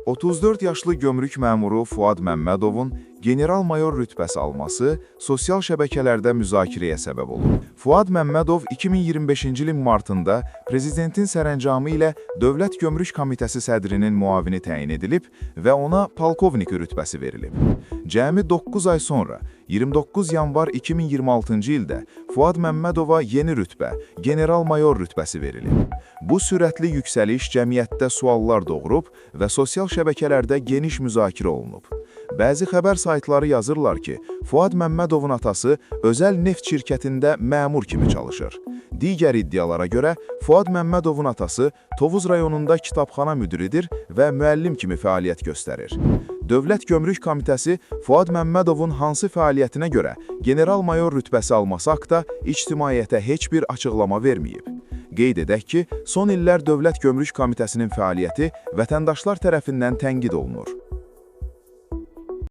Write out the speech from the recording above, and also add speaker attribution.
Speaker 1: 34 yaşlı gömrük məmuru Fuad Məmmədovun general-mayor rütbəsi alması sosial şəbəkələrdə müzakirəyə səbəb olub. Fuad Məmmədov 2025-ci ilin martında prezidentin sərəncamı ilə Dövlət Gömrük Komitəsi sədrinin müavini təyin edilib və ona polkovnik rütbəsi verilib. Cəmi 9 ay sonra, 29 yanvar 2026-cı ildə Fuad Məmmədova yeni rütbə, general-mayor rütbəsi verilib. Bu sürətli yüksəliş cəmiyyətdə suallar doğurub və sosial şəbəkələrdə geniş müzakirə olunub. Bəzi xəbər saytları yazırlar ki, Fuad Məmmədovun atası özəl neft şirkətində məmur kimi çalışır. Digər iddialara görə, Fuad Məmmədovun atası Tovuz rayonunda kitabxana müdiridir və müəllim kimi fəaliyyət göstərir. Dövlət Gömrük Komitəsi Fuad Məmmədovun hansı fəaliyyətinə görə general-mayor rütbəsi alması haqda ictimaiyyətə heç bir açıqlama verməyib. Qeyd edək ki, son illər Dövlət Gömrük Komitəsinin fəaliyyəti vətəndaşlar tərəfindən tənqid olunur.